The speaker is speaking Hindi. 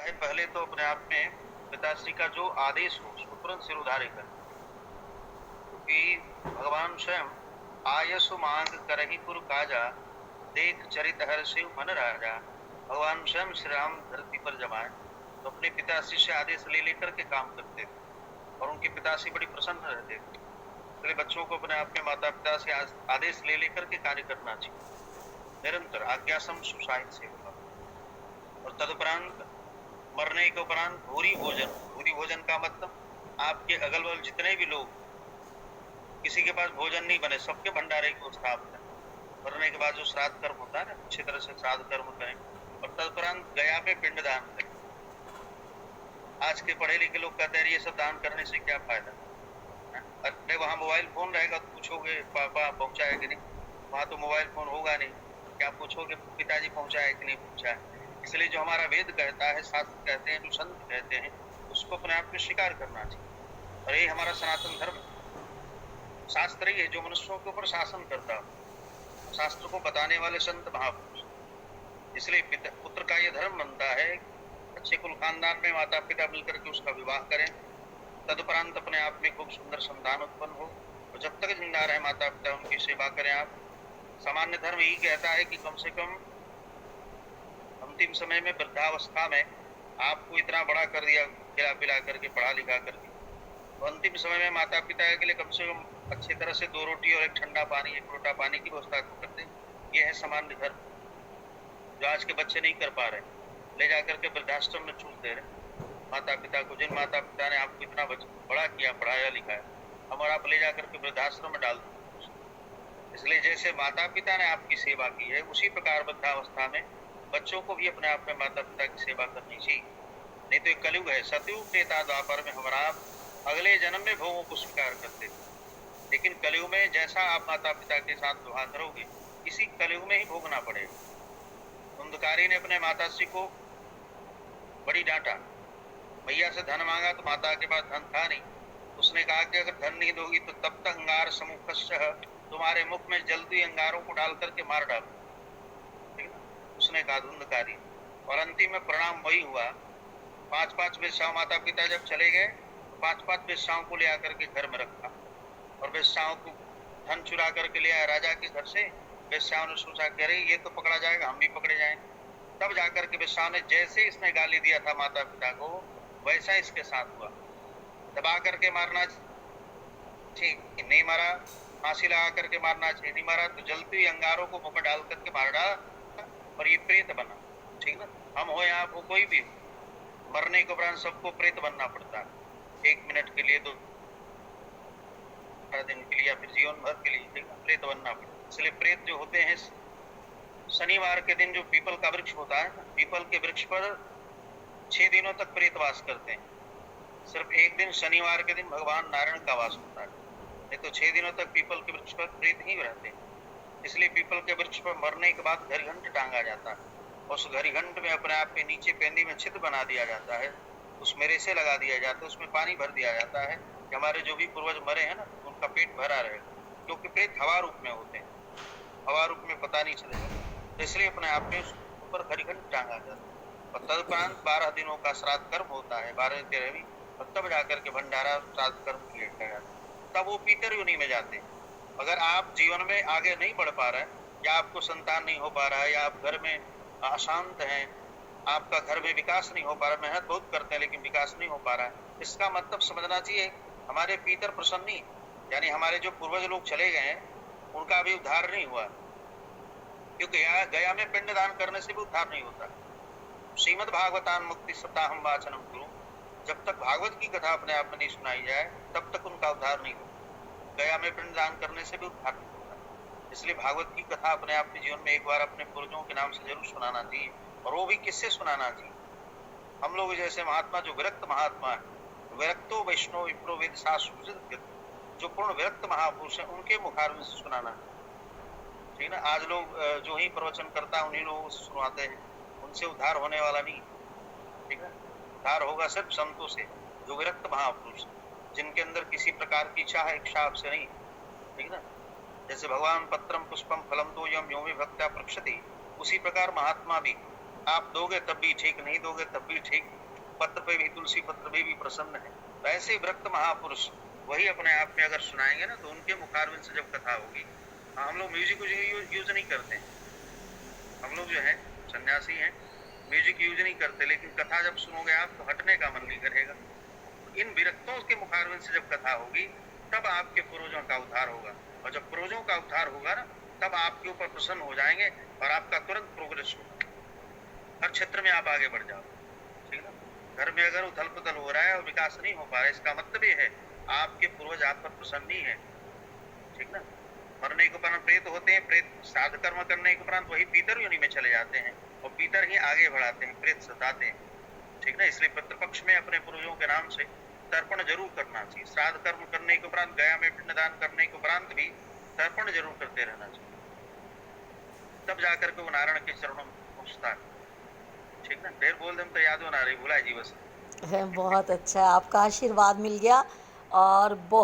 है पहले तो अपने आप में पिताश्री का जो आदेश हो उसको तुरंत सिर उधारे कर, क्योंकि भगवान स्वयं आयसु मांग करही पुर काजा, देख चरित हर्षिव मन राजा। भगवान स्वयं श्री राम धरती पर जब आए तो अपने पिताश्री से आदेश ले लेकर के काम करते थे और उनके पिताश्री बड़ी प्रसन्न रहते थे। इसलिए बच्चों को अपने आप में माता पिता से आदेश ले लेकर के कार्य करना चाहिए, निरंतर आज्ञासम सुसाहित से होगा। और तदुपरांत मरने के उपरांत भूरी भोजन का मतलब आपके अगल बगल जितने भी लोग, किसी के पास भोजन नहीं बने, सबके भंडारे की व्यवस्था आप करें। मरने के बाद जो श्राद्ध कर्म होता है ना, अच्छी तरह से श्राद्ध कर्म करें और तदुपरांत गया पे पिंडदान करें। आज के पढ़े लिखे लोग कहते हैं ये सब दान करने से क्या फायदा, अरे वहाँ मोबाइल फोन रहेगा तो पूछोगे पापा पहुंचाया कि नहीं, वहाँ तो मोबाइल फोन होगा नहीं, क्या पूछोगे पिताजी पहुंचाया कि नहीं पहुंचाया। इसलिए जो हमारा वेद कहता है, शास्त्र कहते हैं, जो संत कहते हैं, उसको अपने आप में स्वीकार करना चाहिए। और ये हमारा सनातन धर्म शास्त्र ही है जो मनुष्यों के ऊपर शासन करता है, शास्त्र को बताने वाले संत महापुरुष। इसलिए पुत्र का ये धर्म बनता है अच्छे कुल खानदान में माता पिता मिलकर के उसका विवाह करें, तदुपरांत अपने आप में खूब सुंदर संतान उत्पन्न हो और जब तक जिंदा रहे माता पिता उनकी सेवा करें आप। सामान्य धर्म यही कहता है कि कम से कम अंतिम समय में वृद्धावस्था में आपको इतना बड़ा कर दिया खिला पिला करके पढ़ा लिखा करके, तो अंतिम समय में माता पिता के लिए कम से कम अच्छी तरह से 2 रोटी और 1 ठंडा पानी, 1 लोटा पानी की व्यवस्था करते हैं। ये है सामान्य धर्म जो आज के बच्चे नहीं कर पा रहे, ले जाकर के वृद्धाश्रम में छूट दे रहे माता पिता को। जिन माता पिता ने आपको इतना बड़ा किया, पढ़ाया लिखाया, हम और आप ले जाकर के वृद्धाश्रम में डाल दें। इसलिए जैसे माता पिता ने आपकी सेवा की है, उसी प्रकार वृद्धावस्था में बच्चों को भी अपने आप में माता पिता की सेवा करनी चाहिए। नहीं तो एक कलयुग है, सतयुग त्रेता द्वापर में हमारा आप अगले जन्म में भोगों को स्वीकार करते थे, लेकिन कलयुग में जैसा आप माता पिता के साथ व्यवहार करोगे इसी कलयुग में ही भोगना पड़ेगा। धुंधकारी ने अपने माताश्री को बड़ी डांटा, भैया से धन मांगा तो माता के पास धन था नहीं, उसने कहा कि अगर धन नहीं दोगी तो तब तक अंगार समुखस्य, तुम्हारे मुख में जल्दी अंगारों को डाल करके मार डालो, उसने कहा धुंधकारी। और अंतिम में परिणाम वही हुआ। 5-5 वेश्याओं, माता पिता जब चले गए 5-5 वेश्याओं को ले आकर के घर में रखा और वेश्याओं को धन चुरा करके ले आया राजा के घर से। वेश्याओं ने सोचा कि अरे ये तो पकड़ा जाएगा, हम भी पकड़े जाएं। तब जाकर के वेश्याओं ने, जैसे इसने गाली दिया था माता पिता को, वैसा इसके साथ हुआ। दबा करके मारना चाहिए, नहीं मारा, फांसी लगा करके मारना चाहिए, नहीं मारा तो जलती हुई अंगारों को मुंह में डाल करके मार डाला और ये प्रेत बना। ठीक ना, हम हो या आप हो, कोई भी हो, मरने के उपरांत सबको प्रेत बनना पड़ता है। 1 मिनट के लिए, 2 दिन के लिए या फिर जीवन भर के लिए, ठीक है, प्रेत बनना पड़ता है। इसलिए प्रेत जो होते हैं, शनिवार के दिन जो पीपल का वृक्ष होता है, पीपल के वृक्ष पर 6 दिनों तक प्रेतवास करते हैं। सिर्फ एक दिन शनिवार के दिन भगवान नारायण का वास होता है, नहीं तो 6 दिनों तक पीपल के वृक्ष पर प्रेत ही रहते हैं। इसलिए पीपल के वृक्ष पर मरने के बाद घरिघंट टांगा जाता है, उस घरिघंट में अपने आप के नीचे पेंदी में छिद्र बना दिया जाता है, उसमें रेसे लगा दिया जाता है, उसमें पानी भर दिया जाता है कि हमारे जो भी पूर्वज मरे हैं ना, उनका पेट भरा रहेगा। क्योंकि प्रेत हवा रूप में होते हैं, हवा रूप में पता नहीं चलेगा, तो इसलिए अपने आप में ऊपर घरिघंट टांगा जाता है। और तदुपरांत 12 दिनों का श्राद्ध कर्म होता है, 12-13वीं, और तब जाकर के भंडारा श्राद्ध कर्म किया जाता है, तब वो पीतर योनि में जाते हैं। अगर आप जीवन में आगे नहीं बढ़ पा रहे हैं, या आपको संतान नहीं हो पा रहा है, या आप घर में अशांत हैं, आपका घर में विकास नहीं हो पा रहा, मेहनत बहुत करते हैं लेकिन विकास नहीं हो पा रहा है, इसका मतलब समझना चाहिए हमारे पीतर प्रसन्न नहीं, यानी हमारे जो पूर्वज लोग चले गए हैं उनका अभी उद्धार नहीं हुआ। क्योंकि गया में पिंडदान करने से भी उद्धार नहीं होता। श्रीमद् भागवतान मुक्ति सप्ताहम वाचनम कुरु, जब तक भागवत की कथा अपने आप में नहीं सुनाई जाए तब तक उनका उद्धार नहीं होता। गया में पिंडदान करने से भी उद्धार नहीं होता। इसलिए भागवत की कथा अपने आप के जीवन में एक बार अपने पूर्वजों के नाम से जरूर सुनाना चाहिए, और वो भी किससे सुनाना चाहिए। हम लोग जैसे महात्मा, जो विरक्त महात्मा है, विरक्तो वैष्णव विप्रो वेद शास्त्र, जो पूर्ण विरक्त महापुरुष है, उनके मुखारविंद से सुनाना, ठीक ना। आज लोग जो ही प्रवचन करता है उन्हीं लोगों से सुनाते हैं, उनसे उद्धार होने वाला नहीं, ठीक है। उद्धार होगा सिर्फ संतों से, जो विरक्त महापुरुष, जिनके अंदर किसी प्रकार की इच्छा है, इच्छा आपसे नहीं, ठीक ना। जैसे भगवान पत्रम पुष्पम फलम तो यम योमे भक्त्या प्रक्षति, उसी प्रकार महात्मा भी आप दोगे तब भी ठीक, नहीं दोगे तब भी ठीक, पत्र पे भी, तुलसी पत्र पे भी प्रसन्न है। तो ऐसे विरक्त महापुरुष वही अपने आप में अगर सुनाएंगे ना, तो उनके मुखारविंद से जब कथा होगी, हम लोग म्यूजिक यूज नहीं करते हैं, हम लोग जो है सन्यासी हैं, म्यूजिक यूज नहीं करते, लेकिन कथा जब सुनोगे आप तो हटने का मन नहीं करेगा। इन विरक्तों के मुखारविंद से जब कथा होगी, तब आपके पूर्वजों का उद्धार होगा, और जब पूर्वजों का उद्धार होगा ना, तब आपके ऊपर प्रसन्न हो जाएंगे और आपका तुरंत प्रोग्रेस होगा, हर क्षेत्र में आप आगे बढ़ जाओ। ठीक ना? घर में अगर उथल पुथल हो रहा है और विकास नहीं हो पा रहा है, इसका मतलब ये है आपके पूर्वज आप पर प्रसन्न नहीं है। ठीक ना? मरने के उपरांत प्रेत होते हैं, प्रेत श्राद्ध कर्म करने के उपरांत वही पीतर योनि में चले जाते हैं, और पीतर ही आगे बढ़ाते हैं, प्रेत सताते हैं। ठीक ना? इसलिए पितृपक्ष में अपने पूर्वजों के नाम से तर्पण जरूर करना चाहिए। श्राद्ध कर्म करने के उपरांत, गया में पिंडदान करने के उपरांत भी तर्पण जरूर करते रहना चाहिए, तब जाकर के वो नारायण के चरणों में पहुंचता है। ठीक ना? ढेर बोल दम तो याद हो ना रही, भुला जी बस। है बहुत अच्छा, आपका आशीर्वाद मिल गया और बहुत